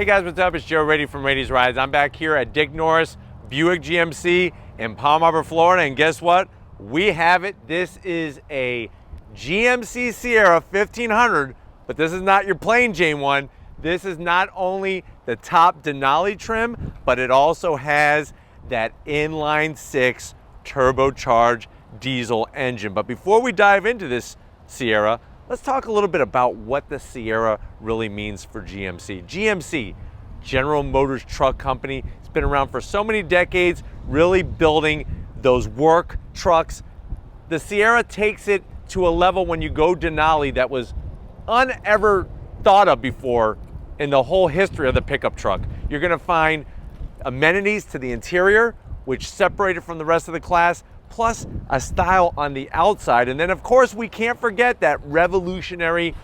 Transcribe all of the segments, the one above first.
Hey guys, what's up? It's Joe Rady from Rady's Rides. I'm back here at Dick Norris Buick GMC in Palm Harbor, Florida, and guess what? We have it. This is a GMC Sierra 1500, but this is not your plain Jane one. This is not only the top Denali trim, but it also has that inline six turbocharged diesel engine. But before we dive into this Sierra, let's talk a little bit about what the Sierra really means for GMC. GMC, General Motors Truck Company, it's been around for so many decades, really building those work trucks. The Sierra takes it to a level when you go Denali that was unever thought of before in the whole history of the pickup truck. You're gonna find amenities to the interior, which separate it from the rest of the class, plus a style on the outside. And then of course we can't forget that revolutionary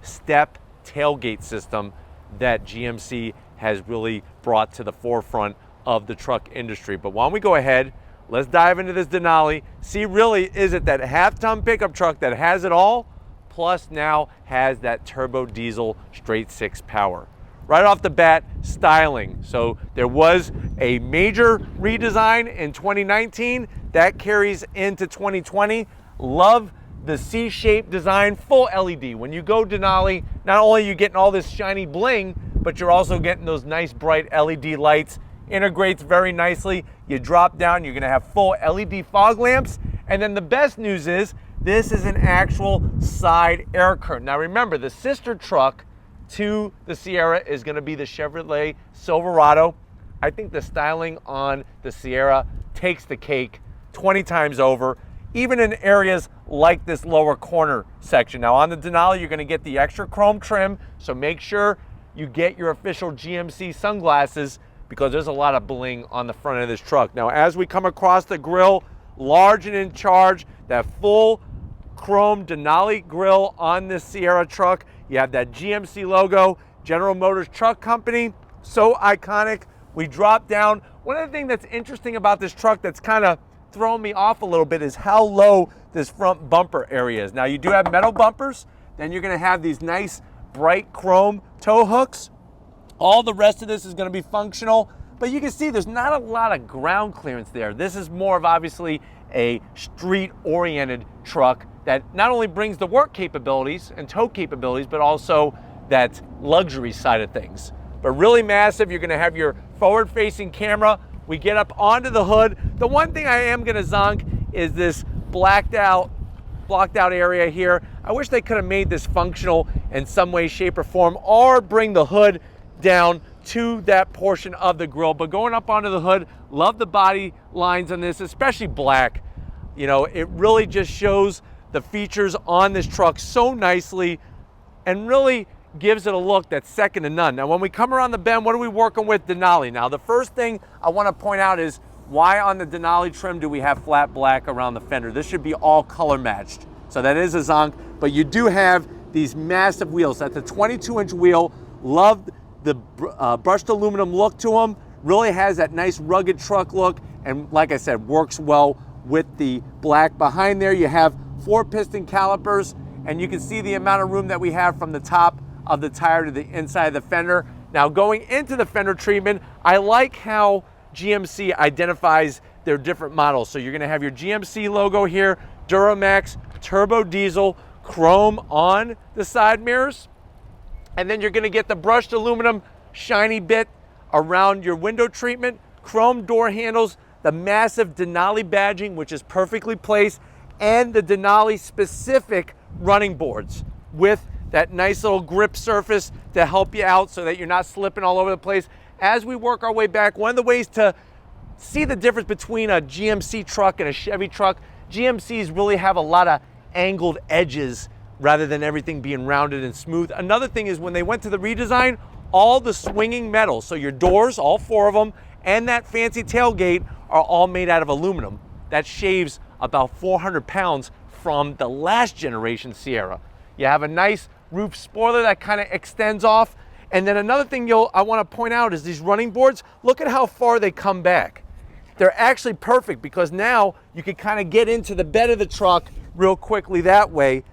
step tailgate system that GMC has really brought to the forefront of the truck industry. But why don't we go ahead, let's dive into this Denali, see really is it that half-ton pickup truck that has it all, plus now has that turbo diesel straight six power. Right off the bat, styling. So there was a major redesign in 2019 that carries into 2020. Love the C-shaped design, full LED. When you go Denali, not only are you getting all this shiny bling, but you're also getting those nice bright LED lights. Integrates very nicely. You drop down, you're gonna have full LED fog lamps. And then the best news is, this is an actual side air curtain. Now remember, the sister truck to the Sierra is gonna be the Chevrolet Silverado. I think the styling on the Sierra takes the cake 20 times over, even in areas like this lower corner section. Now on the Denali, you're gonna get the extra chrome trim, so make sure you get your official GMC sunglasses because there's a lot of bling on the front of this truck. Now as we come across the grille, large and in charge, that full chrome Denali grille on this Sierra truck. You have that GMC logo, General Motors Truck Company, so iconic. We drop down. One of the things that's interesting about this truck that's kind of throwing me off a little bit is how low this front bumper area is. Now you do have metal bumpers, then you're gonna have these nice bright chrome tow hooks. All the rest of this is gonna be functional, but you can see there's not a lot of ground clearance there. This is more of obviously a street-oriented truck that not only brings the work capabilities and tow capabilities, but also that luxury side of things. But really massive. You're gonna have your forward-facing camera. We get up onto the hood. The one thing I am gonna zonk is this blocked out area here. I wish they could have made this functional in some way, shape, or form, or bring the hood down to that portion of the grille. But going up onto the hood, love the body lines on this, especially black. You know, it really just shows the features on this truck so nicely and really gives it a look that's second to none. Now when we come around the bend, what are we working with Denali? Now the first thing I want to point out is why on the Denali trim do we have flat black around the fender? This should be all color matched. So that is a zonk, but you do have these massive wheels. That's a 22-inch wheel. Love the brushed aluminum look to them. Really has that nice rugged truck look, and like I said, works well with the black. Behind there you have 4 piston calipers, and you can see the amount of room that we have from the top of the tire to the inside of the fender. Now going into the fender treatment, I like how GMC identifies their different models. So you're gonna have your GMC logo here, Duramax, turbo diesel, chrome on the side mirrors, and then you're gonna get the brushed aluminum shiny bit around your window treatment, chrome door handles, the massive Denali badging, which is perfectly placed, and the Denali specific running boards with that nice little grip surface to help you out so that you're not slipping all over the place. As we work our way back, one of the ways to see the difference between a GMC truck and a Chevy truck, GMCs really have a lot of angled edges rather than everything being rounded and smooth. Another thing is when they went to the redesign, all the swinging metal, so your doors, all 4 of them, and that fancy tailgate are all made out of aluminum. That shaves about 400 pounds from the last generation Sierra. You have a nice roof spoiler that kind of extends off. And then another thing I want to point out is these running boards, look at how far they come back. They're actually perfect because now you can kind of get into the bed of the truck real quickly that way.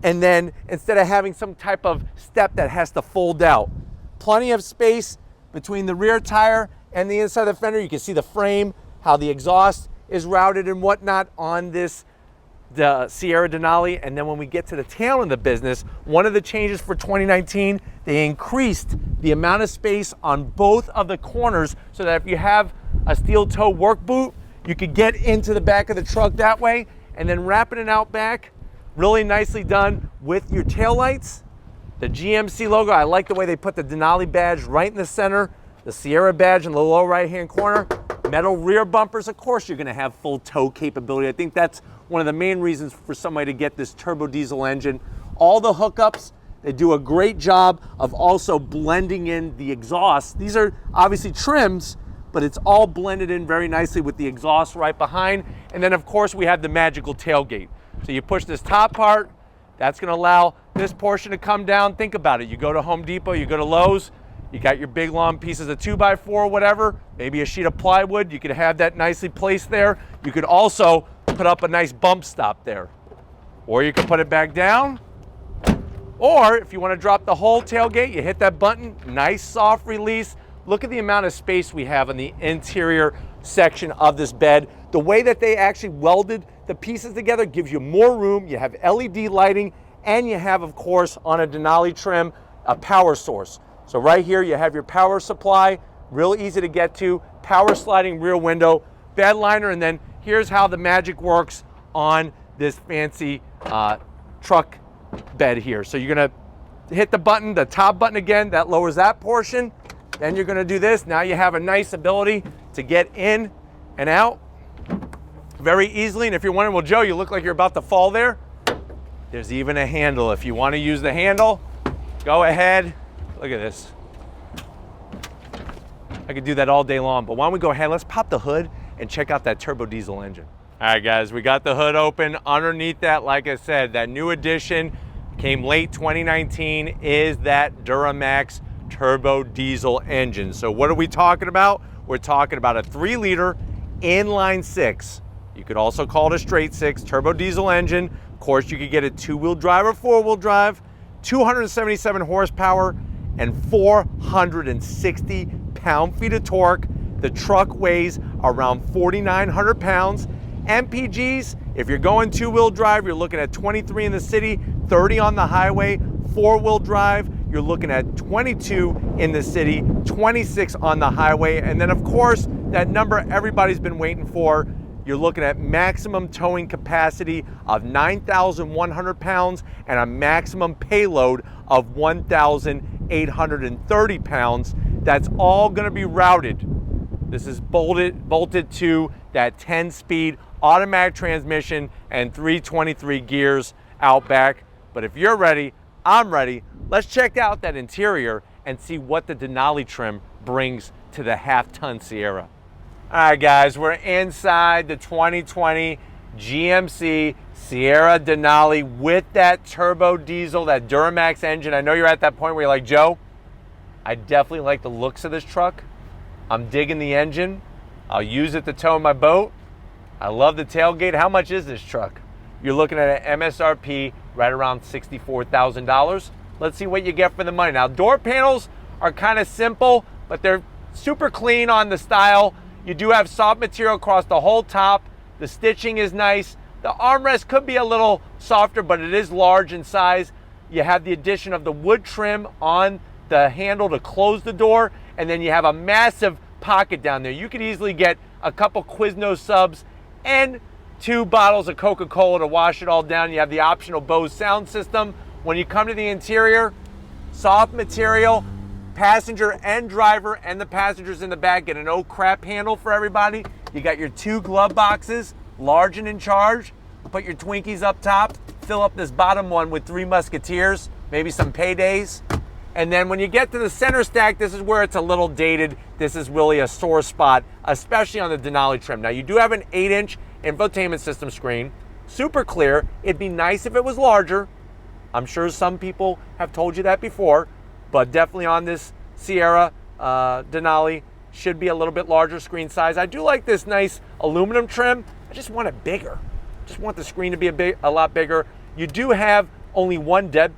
And then instead of having some type of step that has to fold out, plenty of space between the rear tire and the inside of the fender. You can see the frame, how the exhaust is routed and whatnot on this the Sierra Denali. And then when we get to the tail end of the business, one of the changes for 2019, they increased the amount of space on both of the corners so that if you have a steel toe work boot, you could get into the back of the truck that way. And then wrapping it out back, really nicely done with your taillights. The GMC logo, I like the way they put the Denali badge right in the center, the Sierra badge in the lower right-hand corner. Metal rear bumpers, of course you're gonna have full tow capability. I think that's one of the main reasons for somebody to get this turbo diesel engine. All the hookups, they do a great job of also blending in the exhaust. These are obviously trims, but it's all blended in very nicely with the exhaust right behind. And then of course we have the magical tailgate. So you push this top part, that's gonna allow this portion to come down. Think about it, you go to Home Depot, you go to Lowe's, you got your big long pieces of 2x4 or whatever, maybe a sheet of plywood, you could have that nicely placed there. You could also put up a nice bump stop there. Or you can put it back down. Or if you want to drop the whole tailgate, you hit that button, nice soft release. Look at the amount of space we have on the interior section of this bed. The way that they actually welded the pieces together gives you more room. You have LED lighting, and you have, of course, on a Denali trim, a power source. So right here you have your power supply, real easy to get to, power sliding rear window, bed liner, and then here's how the magic works on this fancy truck bed here. So you're gonna hit the button, the top button again, that lowers that portion. Then you're gonna do this. Now you have a nice ability to get in and out very easily. And if you're wondering, well, Joe, you look like you're about to fall there. There's even a handle. If you wanna use the handle, go ahead. Look at this. I could do that all day long, but why don't we go ahead, let's pop the hood and check out that turbo diesel engine. All right, guys, we got the hood open. Underneath that, like I said, that new addition came late 2019 is that Duramax turbo diesel engine. So what are we talking about? We're talking about a 3-liter inline 6. You could also call it a straight 6 turbo diesel engine. Of course, you could get a 2-wheel drive or 4-wheel drive, 277 horsepower, and 460 pound-feet of torque. The truck weighs around 4,900 pounds. MPGs, if you're going 2-wheel drive, you're looking at 23 in the city, 30 on the highway. 4-wheel drive, you're looking at 22 in the city, 26 on the highway. And then of course, that number everybody's been waiting for, you're looking at maximum towing capacity of 9,100 pounds and a maximum payload of 1,830 pounds. That's all gonna be routed. This is bolted to that 10-speed automatic transmission and 323 gears out back. But if you're ready, I'm ready. Let's check out that interior and see what the Denali trim brings to the half-ton Sierra. All right, guys, we're inside the 2020 GMC Sierra Denali with that turbo diesel, that Duramax engine. I know you're at that point where you're like, Joe, I definitely like the looks of this truck. I'm digging the engine. I'll use it to tow my boat. I love the tailgate. How much is this truck? You're looking at an MSRP right around $64,000. Let's see what you get for the money. Now, door panels are kind of simple, but they're super clean on the style. You do have soft material across the whole top. The stitching is nice. The armrest could be a little softer, but it is large in size. You have the addition of the wood trim on the handle to close the door, and then you have a massive pocket down there. You could easily get a couple Quiznos subs and 2 bottles of Coca-Cola to wash it all down. You have the optional Bose sound system. When you come to the interior, soft material, passenger and driver and the passengers in the back get an oh crap handle for everybody. You got your 2 glove boxes, large and in charge. Put your Twinkies up top, fill up this bottom one with 3 Musketeers, maybe some Paydays. And then when you get to the center stack, this is where it's a little dated. This is really a sore spot, especially on the Denali trim. Now you do have an 8-inch infotainment system screen, super clear. It'd be nice if it was larger. I'm sure some people have told you that before, but definitely on this Sierra Denali should be a little bit larger screen size. I do like this nice aluminum trim. I just want it bigger. Just want the screen to be a lot bigger. You do have only one dead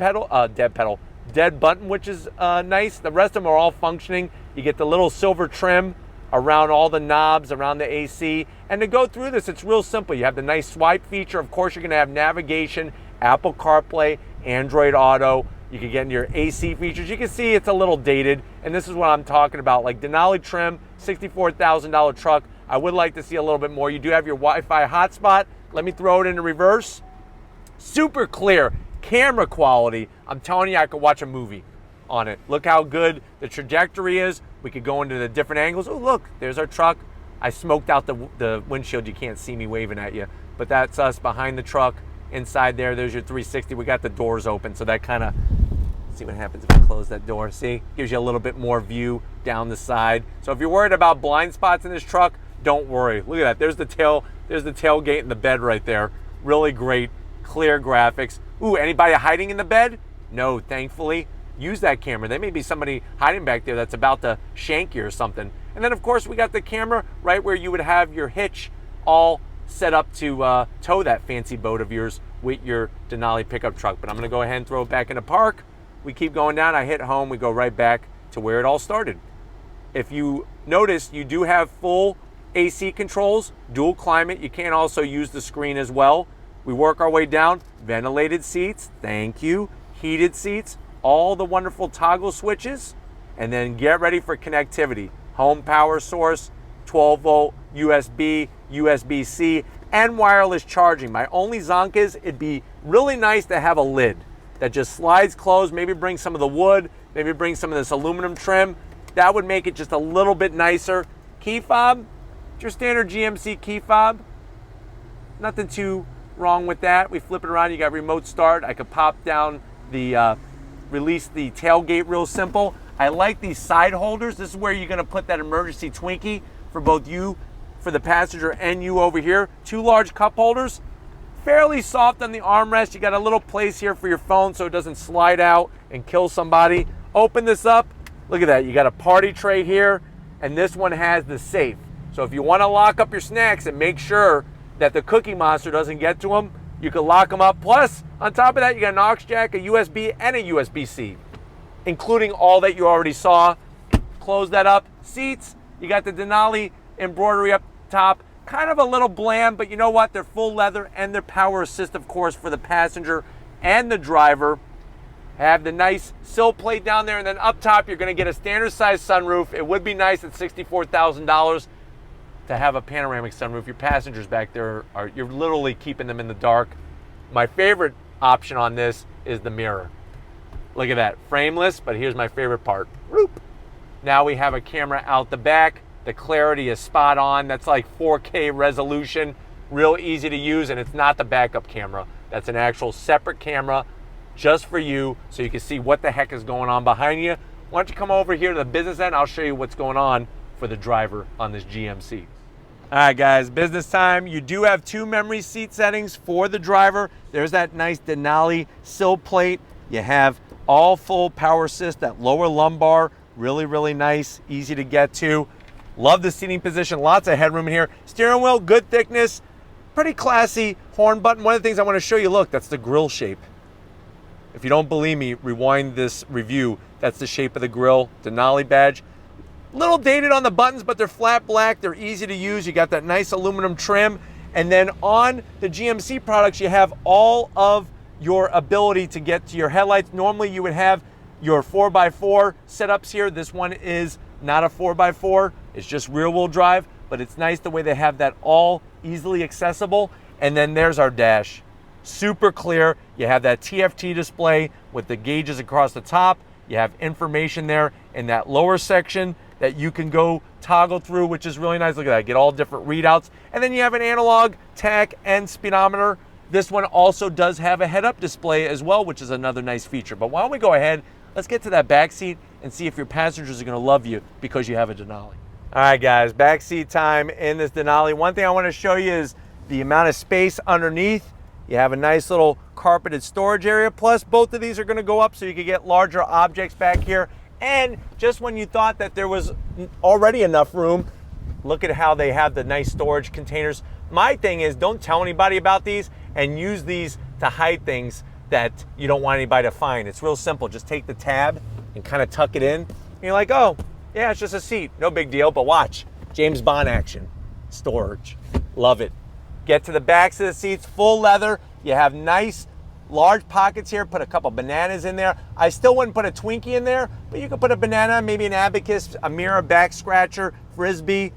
dead button, which is nice. The rest of them are all functioning. You get the little silver trim around all the knobs, around the AC. And to go through this, it's real simple. You have the nice swipe feature. Of course, you're gonna have navigation, Apple CarPlay, Android Auto. You can get into your AC features. You can see it's a little dated, and this is what I'm talking about. Like Denali trim, $64,000 truck. I would like to see a little bit more. You do have your Wi-Fi hotspot. Let me throw it into reverse. Super clear camera quality. I'm telling you, I could watch a movie on it. Look how good the trajectory is. We could go into the different angles. Oh, look, there's our truck. I smoked out the windshield. You can't see me waving at you, but that's us behind the truck. Inside there's your 360. We got the doors open, so that kind of, see what happens if I close that door. See, gives you a little bit more view down the side. So if you're worried about blind spots in this truck, don't worry. Look at that. There's the tailgate and the bed right there. Really great, clear graphics. Ooh, anybody hiding in the bed? No, thankfully. Use that camera. There may be somebody hiding back there that's about to shank you or something. And then of course we got the camera right where you would have your hitch all set up to tow that fancy boat of yours with your Denali pickup truck. But I'm gonna go ahead and throw it back in the park. We keep going down, I hit home, we go right back to where it all started. If you notice, you do have full AC controls, dual climate. You can also use the screen as well. We work our way down, ventilated seats, thank you, heated seats, all the wonderful toggle switches, and then get ready for connectivity. Home power source, 12 volt, USB, USB-C, and wireless charging. My only zonk is it'd be really nice to have a lid that just slides closed, maybe bring some of the wood, maybe bring some of this aluminum trim. That would make it just a little bit nicer. Key fob, your standard GMC key fob. Nothing too wrong with that. We flip it around, you got remote start. I could pop down the, release the tailgate real simple. I like these side holders. This is where you're gonna put that emergency Twinkie for both you, for the passenger, and you over here. 2 large cup holders. Fairly soft on the armrest. You got a little place here for your phone so it doesn't slide out and kill somebody. Open this up. Look at that. You got a party tray here, and this one has the safe. So if you want to lock up your snacks and make sure that the Cookie Monster doesn't get to them, you can lock them up. Plus, on top of that, you got an aux jack, a USB, and a USB-C, including all that you already saw. Close that up. Seats, you got the Denali embroidery up top. Kind of a little bland, but you know what? They're full leather, and they're power assist, of course, for the passenger and the driver. Have the nice sill plate down there, and then up top, you're gonna get a standard size sunroof. It would be nice at $64,000 to have a panoramic sunroof. Your passengers back there, you're literally keeping them in the dark. My favorite option on this is the mirror. Look at that, frameless, but here's my favorite part. Whoop. Now we have a camera out the back. The clarity is spot on. That's like 4K resolution, real easy to use, and it's not the backup camera. That's an actual separate camera just for you, so you can see what the heck is going on behind you. Why don't you come over here to the business end? I'll show you what's going on for the driver on this GMC. All right, guys, business time. You do have 2 memory seat settings for the driver. There's that nice Denali sill plate. You have all full power assist, that lower lumbar, really, really nice, easy to get to. Love the seating position, lots of headroom here. Steering wheel, good thickness, pretty classy. Horn button, one of the things I want to show you, look, that's the grill shape. If you don't believe me, rewind this review. That's the shape of the grill, Denali badge. Little dated on the buttons, but they're flat black, they're easy to use. You got that nice aluminum trim. And then on the GMC products, you have all of your ability to get to your headlights. Normally you would have your 4x4 setups here. This one is not a 4x4, it's just rear wheel drive, but it's nice the way they have that all easily accessible. And then there's our dash. Super clear. You have that TFT display with the gauges across the top. You have information there in that lower section that you can go toggle through, which is really nice. Look at that, get all different readouts. And then you have an analog, tach, and speedometer. This one also does have a head-up display as well, which is another nice feature. But why don't we go ahead, let's get to that back seat and see if your passengers are gonna love you because you have a Denali. All right, guys, back seat time in this Denali. One thing I wanna show you is the amount of space underneath. You have a nice little carpeted storage area, plus both of these are gonna go up so you can get larger objects back here. And just when you thought that there was already enough room, look at how they have the nice storage containers. My thing is, don't tell anybody about these and use these to hide things that you don't want anybody to find. It's real simple. Just take the tab and kind of tuck it in. And you're like, oh, yeah, it's just a seat. No big deal, but watch. James Bond action. Storage. Love it. Get to the backs of the seats, full leather. You have nice, large pockets here. Put a couple bananas in there. I still wouldn't put a Twinkie in there, but you could put a banana, maybe an abacus, a mirror, back scratcher, frisbee,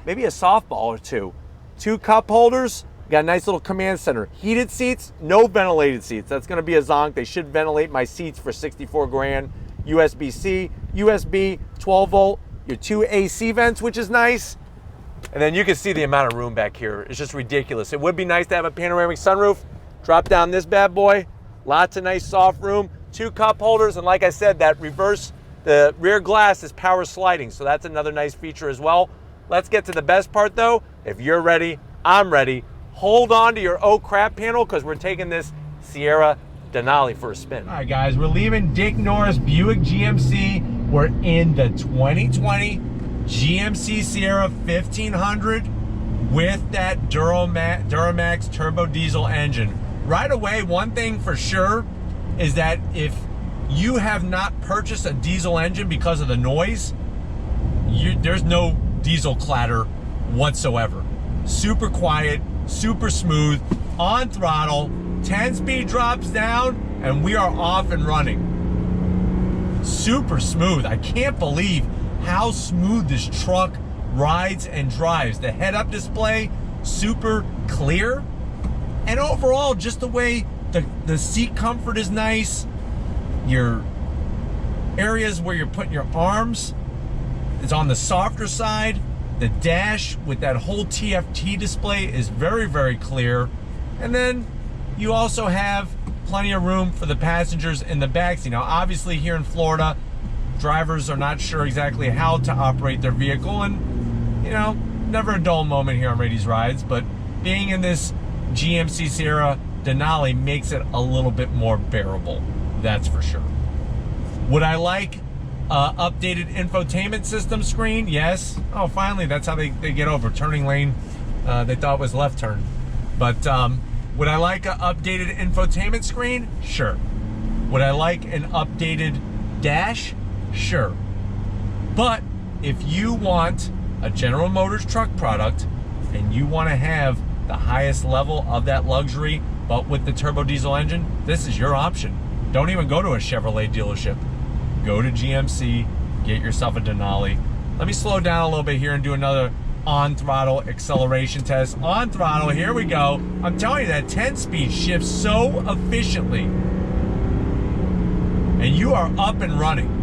maybe a softball or two. 2 cup holders. Got a nice little command center. Heated seats, no ventilated seats. That's gonna be a zonk. They should ventilate my seats for 64 grand. USB-C, USB, 12 volt, your 2 AC vents, which is nice. And then you can see the amount of room back here. It's just ridiculous. It would be nice to have a panoramic sunroof. Drop down this bad boy. Lots of nice soft room. 2 cup holders, and like I said, the rear glass is power sliding, so that's another nice feature as well. Let's get to the best part though. If you're ready, I'm ready. Hold on to your oh crap panel, because we're taking this Sierra Denali for a spin. All right guys, we're leaving Dick Norris Buick GMC. We're in the 2020 GMC Sierra 1500 with that Duramax turbo diesel engine. Right away, one thing for sure is that if you have not purchased a diesel engine because of the noise, there's no diesel clatter whatsoever. Super quiet, super smooth, on throttle, 10-speed drops down, and we are off and running. Super smooth. I can't believe how smooth this truck rides and drives. The head-up display, super clear. And overall, just the way the seat comfort is nice. Your areas where you're putting your arms is on the softer side. The dash with that whole TFT display is very, very clear. And then you also have plenty of room for the passengers in the backseat. Now, obviously here in Florida, drivers are not sure exactly how to operate their vehicle, and you know, never a dull moment here on Rady's Rides, but being in this GMC Sierra Denali makes it a little bit more bearable, that's for sure. Would I like updated infotainment system screen? Yes. Oh, finally, that's how they get over. Turning lane, they thought was left turn. But would I like an updated infotainment screen? Sure. Would I like an updated dash? Sure. But if you want a General Motors truck product and you want to have the highest level of that luxury, but with the turbo diesel engine, this is your option. Don't even go to a Chevrolet dealership. Go to GMC, get yourself a Denali. Let me slow down a little bit here and do another on-throttle acceleration test. On throttle, here we go. I'm telling you, that 10-speed shifts so efficiently. And you are up and running.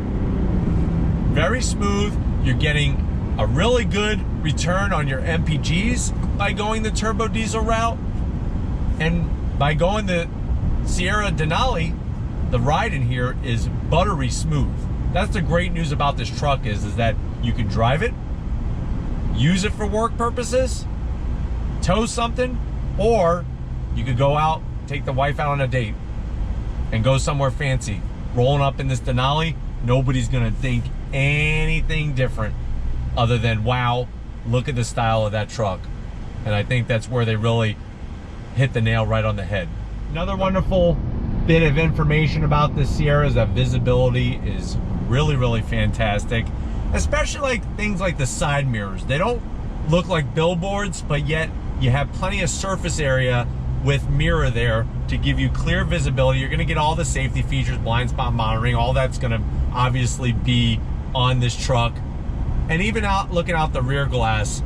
Very smooth. You're getting a really good return on your MPGs by going the turbo diesel route. And by going the Sierra Denali, the ride in here is buttery smooth. That's the great news about this truck is that you can drive it, use it for work purposes, tow something, or you could go out, take the wife out on a date and go somewhere fancy. Rolling up in this Denali, nobody's gonna think anything different other than, wow, look at the style of that truck. And I think that's where they really hit the nail right on the head. Another wonderful bit of information about the Sierra is that visibility is really, really fantastic. Especially like things like the side mirrors. They don't look like billboards, but yet you have plenty of surface area with mirror there to give you clear visibility. You're gonna get all the safety features, blind spot monitoring, all that's gonna obviously be on this truck. And even looking out the rear glass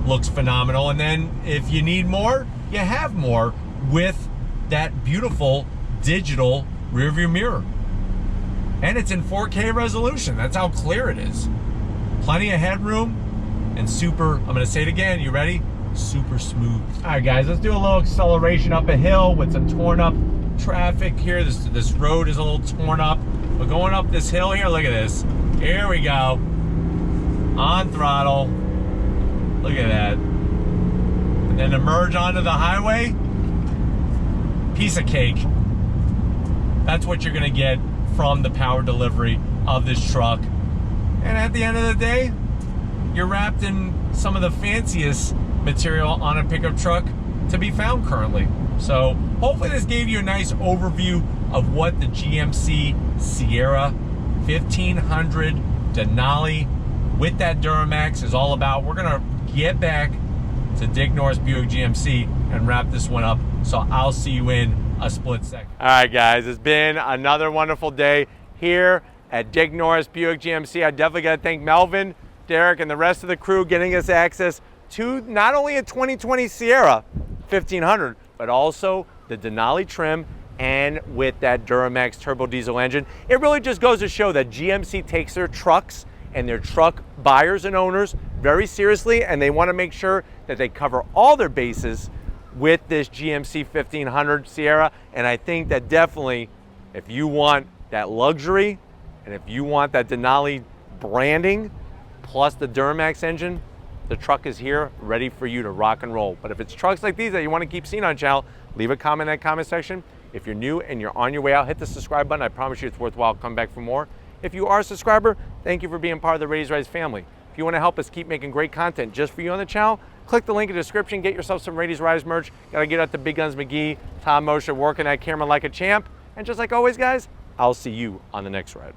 looks phenomenal. And then if you need more, you have more with that beautiful digital rear view mirror. And it's in 4K resolution. That's how clear it is. Plenty of headroom and super, I'm gonna say it again, you ready? Super smooth. All right guys, let's do a little acceleration up a hill with some torn up traffic here. This road is a little torn up. We're going up this hill here, look at this. Here we go. On throttle. Look at that. And then emerge onto the highway. Piece of cake. That's what you're gonna get from the power delivery of this truck. And at the end of the day, you're wrapped in some of the fanciest material on a pickup truck to be found currently. So hopefully this gave you a nice overview of what the GMC Sierra 1500 Denali with that Duramax is all about. We're gonna get back to Dick Norris Buick GMC and wrap this one up. So I'll see you in a split second. All right, guys, it's been another wonderful day here at Dick Norris Buick GMC. I definitely got to thank Melvin, Derek, and the rest of the crew getting us access to not only a 2020 Sierra 1500, but also the Denali trim and with that Duramax turbo diesel engine. It really just goes to show that GMC takes their trucks and their truck buyers and owners very seriously, and they want to make sure that they cover all their bases with this GMC 1500 Sierra. And I think that definitely, if you want that luxury and if you want that Denali branding plus the Duramax engine, the truck is here ready for you to rock and roll. But if it's trucks like these that you want to keep seeing on channel, leave a comment in that comment section. If you're new and you're on your way out, hit the subscribe button. I promise you it's worthwhile. Come back for more. If you are a subscriber, thank you for being part of the Raise Rise family. If you want to help us keep making great content just for you on the channel, click the link in the description, get yourself some Raise Rise merch. Gotta get out to Big Guns McGee, Tom Mosher working that camera like a champ. And just like always, guys, I'll see you on the next ride.